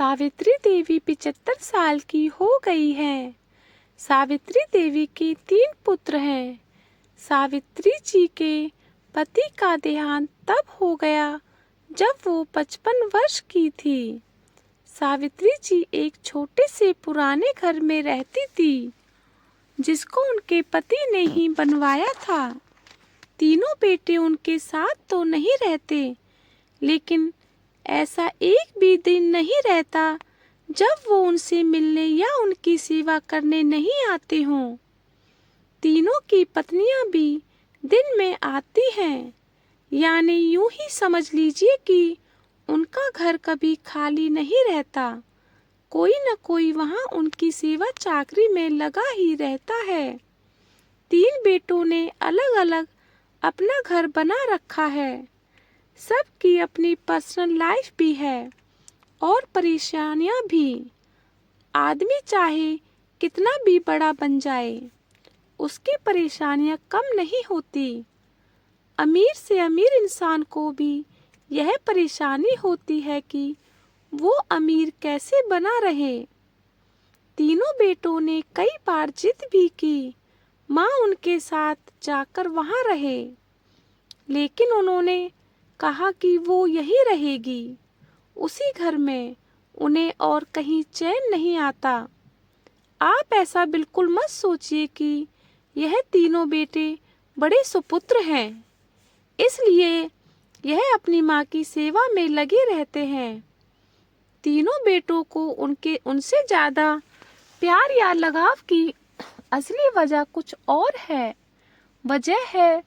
सावित्री देवी 75 साल की हो गई हैं। सावित्री देवी के 3 पुत्र हैं। सावित्री जी के पति का देहांत तब हो गया जब वो 55 वर्ष की थी। सावित्री जी एक छोटे से पुराने घर में रहती थी, जिसको उनके पति ने ही बनवाया था। तीनों बेटे उनके साथ तो नहीं रहते, लेकिन ऐसा एक भी दिन नहीं रहता जब वो उनसे मिलने या उनकी सेवा करने नहीं आते हों। तीनों की पत्नियां भी दिन में आती हैं, यानी यूं ही समझ लीजिए कि उनका घर कभी खाली नहीं रहता। कोई न कोई वहां उनकी सेवा चाकरी में लगा ही रहता है। 3 बेटों ने अलग अलग अपना घर बना रखा है। सबकी अपनी पर्सनल लाइफ भी है और परेशानियां भी। आदमी चाहे कितना भी बड़ा बन जाए, उसकी परेशानियां कम नहीं होती। अमीर से अमीर इंसान को भी यह परेशानी होती है कि वो अमीर कैसे बना रहे। तीनों बेटों ने कई बार जिद भी की, माँ उनके साथ जाकर वहां रहे, लेकिन उन्होंने कहा कि वो यहीं रहेगी। उसी घर में उन्हें और कहीं चैन नहीं आता। आप ऐसा बिल्कुल मत सोचिए कि यह तीनों बेटे बड़े सुपुत्र हैं, इसलिए यह अपनी माँ की सेवा में लगे रहते हैं। तीनों बेटों को उनसे ज्यादा प्यार या लगाव की असली वजह कुछ और है। वजह है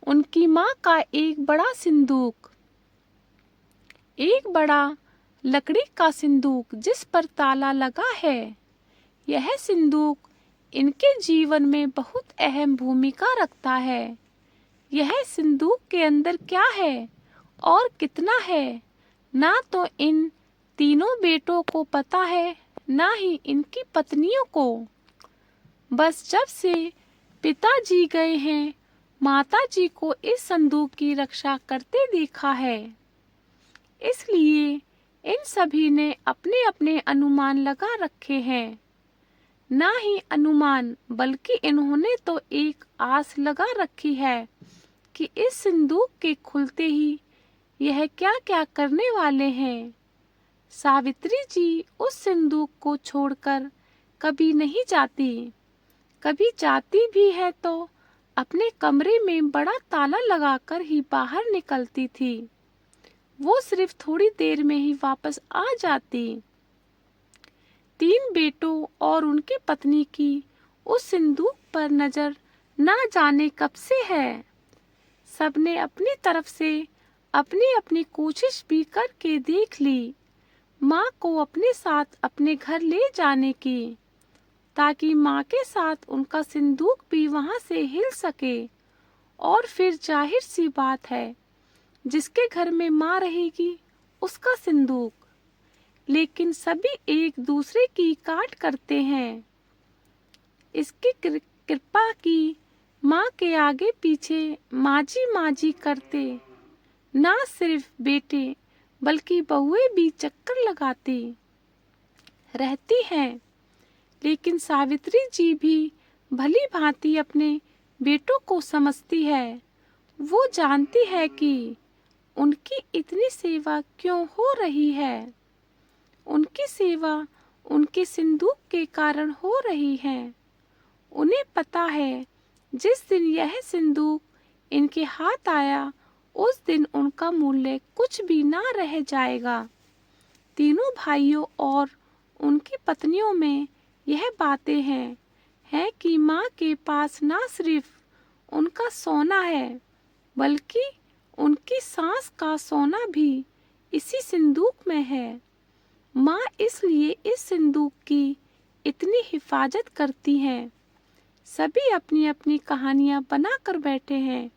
उनकी माँ का एक बड़ा सिंदूक, एक बड़ा लकड़ी का सिंदूक जिस पर ताला लगा है। यह सिंदूक इनके जीवन में बहुत अहम भूमिका रखता है। यह सिंदूक के अंदर क्या है और कितना है, ना तो इन तीनों बेटों को पता है, ना ही इनकी पत्नियों को। बस जब से पिताजी गए हैं, माताजी को इस संदूक की रक्षा करते देखा है। इसलिए इन सभी ने अपने अपने अनुमान लगा रखे हैं। ना ही अनुमान, बल्कि इन्होंने तो एक आस लगा रखी है कि इस संदूक के खुलते ही यह क्या क्या करने वाले हैं। सावित्री जी उस संदूक को छोड़कर कभी नहीं जाती। कभी जाती भी है तो अपने कमरे में बड़ा ताला लगाकर ही बाहर निकलती थी। वो सिर्फ थोड़ी देर में ही वापस आ जाती। 3 बेटों और उनकी पत्नी की उस सिंदूक पर नजर ना जाने कब से है। सबने अपनी तरफ से अपनी अपनी कोशिश भी करके देख ली, माँ को अपने साथ अपने घर ले जाने की, ताकि माँ के साथ उनका सिंदूक भी वहां से हिल सके। और फिर जाहिर सी बात है, जिसके घर में माँ रहेगी उसका सिंदूक। लेकिन सभी एक दूसरे की काट करते हैं। इसकी कृपा की माँ के आगे पीछे माजी माजी करते ना सिर्फ बेटे बल्कि बहुएं भी चक्कर लगाती रहती हैं। लेकिन सावित्री जी भी भली भांति अपने बेटों को समझती है। वो जानती है कि उनकी इतनी सेवा क्यों हो रही है। उनकी सेवा उनके सिंदूक के कारण हो रही है। उन्हें पता है, जिस दिन यह सिंदूक इनके हाथ आया, उस दिन उनका मूल्य कुछ भी ना रह जाएगा। तीनों भाइयों और उनकी पत्नियों में यह बातें हैं कि माँ के पास ना सिर्फ उनका सोना है, बल्कि उनकी सांस का सोना भी इसी सिंदूक में है। माँ इसलिए इस सिंदूक की इतनी हिफाजत करती हैं। सभी अपनी अपनी कहानियां बनाकर बैठे हैं।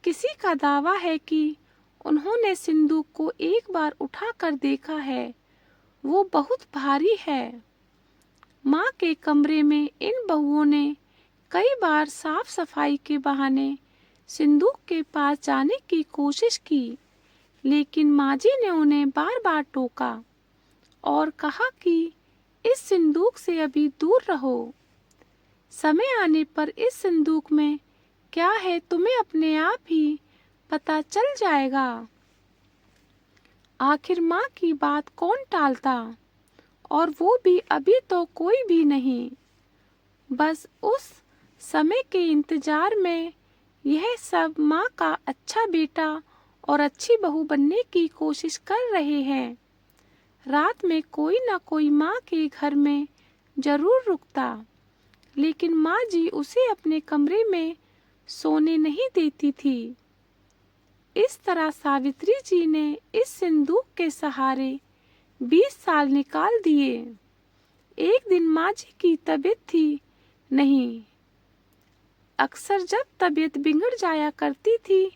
किसी का दावा है कि उन्होंने सिंदूक को एक बार उठाकर देखा है, वो बहुत भारी है। माँ के कमरे में इन बहुओं ने कई बार साफ सफाई के बहाने सिंदूक के पास जाने की कोशिश की, लेकिन माँ जी ने उन्हें बार बार टोका और कहा कि इस संदूक से अभी दूर रहो। समय आने पर इस संदूक में क्या है तुम्हें अपने आप ही पता चल जाएगा। आखिर माँ की बात कौन टालता, और वो भी अभी तो कोई भी नहीं। बस उस समय के इंतजार में यह सब माँ का अच्छा बेटा और अच्छी बहू बनने की कोशिश कर रहे हैं। रात में कोई ना कोई माँ के घर में जरूर रुकता, लेकिन माँ जी उसे अपने कमरे में सोने नहीं देती थी। इस तरह सावित्री जी ने इस संदूक के सहारे 20 साल निकाल दिए। एक दिन माँ जी की तबीयत थी नहीं। अक्सर जब तबीयत बिगड़ जाया करती थी,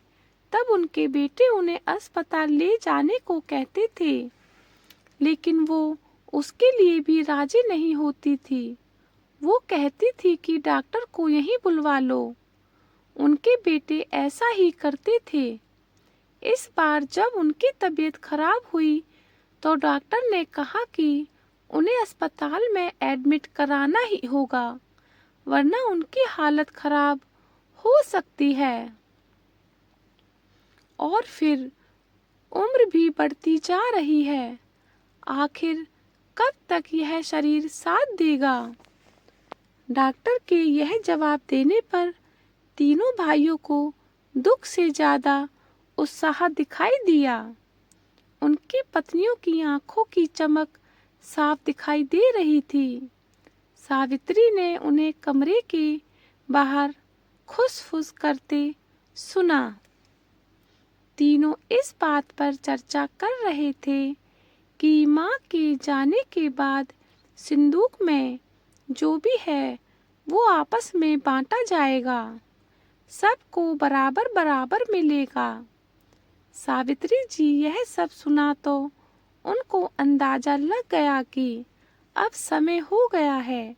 तब उनके बेटे उन्हें अस्पताल ले जाने को कहते थे, लेकिन वो उसके लिए भी राजी नहीं होती थी। वो कहती थी कि डॉक्टर को यहीं बुलवा लो। उनके बेटे ऐसा ही करते थे। इस बार जब उनकी तबीयत खराब हुई, तो डॉक्टर ने कहा कि उन्हें अस्पताल में एडमिट कराना ही होगा, वरना उनकी हालत खराब हो सकती है। और फिर उम्र भी बढ़ती जा रही है। आखिर कब तक यह शरीर साथ देगा? डॉक्टर के यह जवाब देने पर तीनों भाइयों को दुख से ज्यादा उत्साह दिखाई दिया। उनकी पत्नियों की आंखों की चमक साफ दिखाई दे रही थी। सावित्री ने उन्हें कमरे के बाहर खुसफुस करते सुना। तीनों इस बात पर चर्चा कर रहे थे कि माँ के जाने के बाद संदूक में जो भी है वो आपस में बांटा जाएगा, सबको बराबर बराबर मिलेगा। सावित्री जी यह सब सुना तो उनको अंदाजा लग गया कि अब समय हो गया है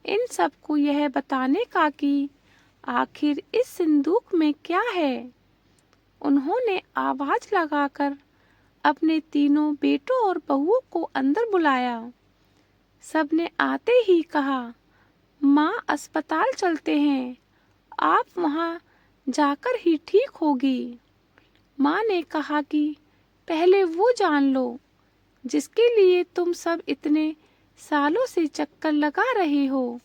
इन सबको यह बताने का कि आखिर इस संदूक में क्या है। उन्होंने आवाज लगाकर अपने तीनों बेटों और बहुओं को अंदर बुलाया। सबने आते ही कहा, माँ अस्पताल चलते हैं, आप वहाँ जाकर ही ठीक होगी। माँ ने कहा कि पहले वो जान लो जिसके लिए तुम सब इतने सालों से चक्कर लगा रहे हो,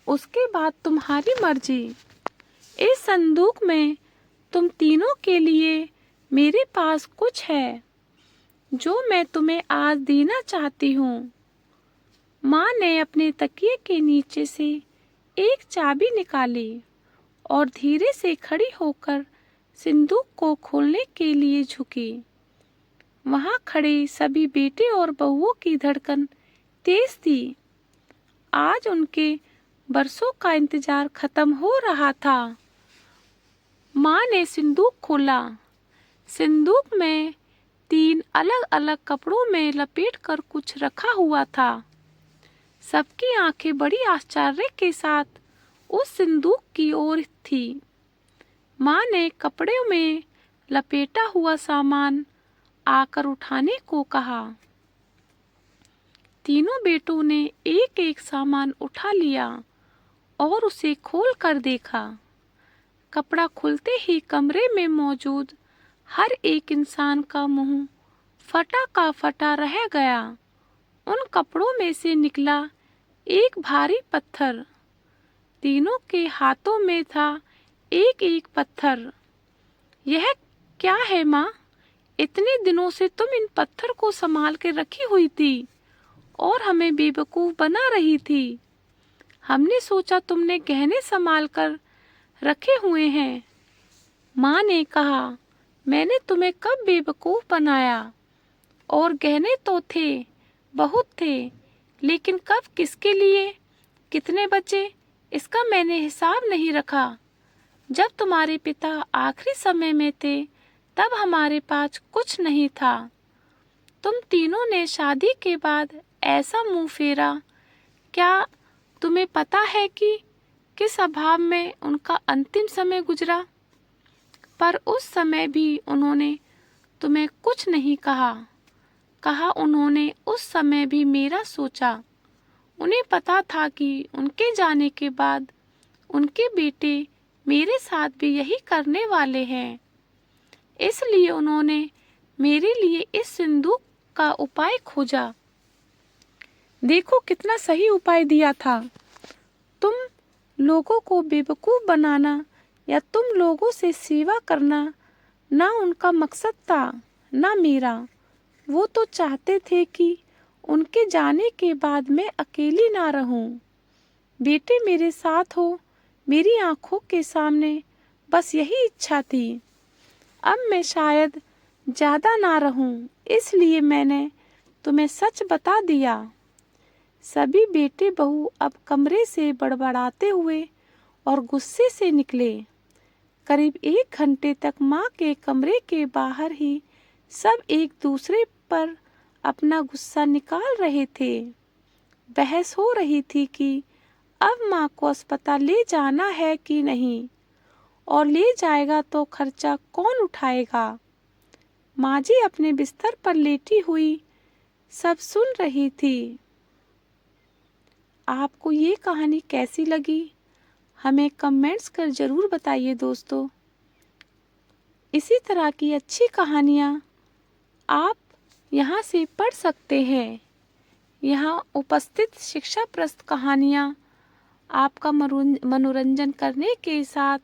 उसके बाद तुम्हारी मर्जी। इस संदूक में तुम तीनों के लिए मेरे पास कुछ है जो मैं तुम्हें आज देना चाहती हूँ। माँ ने अपने तकिए के नीचे से एक चाबी निकाली और धीरे से खड़ी होकर संदूक को खोलने के लिए झुकी। वहां खड़े सभी बेटे और बहुओं की धड़कन तेज थी। आज उनके बरसों का इंतजार खत्म हो रहा था। माँ ने संदूक खोला। संदूक में 3 अलग-अलग कपड़ों में लपेटकर कुछ रखा हुआ था। सबकी आंखें बड़ी आश्चर्य के साथ उस संदूक की ओर थी। माँ ने कपड़े में लपेटा हुआ सामान आकर उठाने को कहा। तीनों बेटों ने एक-एक सामान उठा लिया और उसे खोल कर देखा। कपड़ा खुलते ही कमरे में मौजूद हर एक इंसान का मुंह फटा का फटा रह गया। उन कपड़ों में से निकला एक भारी पत्थर। तीनों के हाथों में था एक-एक पत्थर। यह क्या है माँ? इतने दिनों से तुम इन पत्थर को संभाल के रखी हुई थी और हमें बेवकूफ बना रही थी। हमने सोचा तुमने गहने संभाल कर रखे हुए हैं। माँ ने कहा, मैंने तुम्हें कब बेवकूफ बनाया? और गहने तो थे, बहुत थे, लेकिन कब, किसके लिए, कितने बचे, इसका मैंने हिसाब नहीं रखा। जब तुम्हारे पिता आखिरी समय में थे, तब हमारे पास कुछ नहीं था। तुम तीनों ने शादी के बाद ऐसा मुंह फेरा। क्या तुम्हें पता है कि किस अभाव में उनका अंतिम समय गुजरा? पर उस समय भी उन्होंने तुम्हें कुछ नहीं कहा। कहा उन्होंने उस समय भी मेरा सोचा। उन्हें पता था कि उनके जाने के बाद उनके बेटे मेरे साथ भी यही करने वाले हैं। इसलिए उन्होंने मेरे लिए इस सिंदूक का उपाय खोजा। देखो कितना सही उपाय दिया था। तुम लोगों को बेवकूफ बनाना या तुम लोगों से सेवा करना ना उनका मकसद था ना मेरा। वो तो चाहते थे कि उनके जाने के बाद मैं अकेली ना रहूं। बेटे मेरे साथ हो, मेरी आंखों के सामने, बस यही इच्छा थी। अब मैं शायद ज्यादा ना रहूं, इसलिए मैंने तुम्हें सच बता दिया। सभी बेटे बहू अब कमरे से बड़बड़ाते हुए और गुस्से से निकले। करीब 1 घंटे तक माँ के कमरे के बाहर ही सब एक दूसरे पर अपना गुस्सा निकाल रहे थे। बहस हो रही थी कि अब माँ को अस्पताल ले जाना है कि नहीं, और ले जाएगा तो खर्चा कौन उठाएगा। माँ जी अपने बिस्तर पर लेटी हुई सब सुन रही थी। आपको ये कहानी कैसी लगी हमें कमेंट्स कर ज़रूर बताइए दोस्तों। इसी तरह की अच्छी कहानियाँ आप यहाँ से पढ़ सकते हैं। यहाँ उपस्थित शिक्षाप्रद कहानियाँ आपका मनोरंजन करने के साथ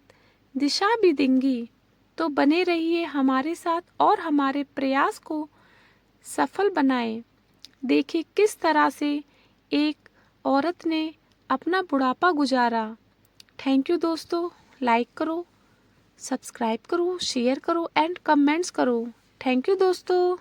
दिशा भी देंगी। तो बने रहिए हमारे साथ और हमारे प्रयास को सफल बनाएं। देखिए किस तरह से एक औरत ने अपना बुढ़ापा गुजारा। थैंक यू दोस्तों। लाइक करो, सब्सक्राइब करो, शेयर करो एंड कमेंट्स करो। थैंक यू दोस्तों।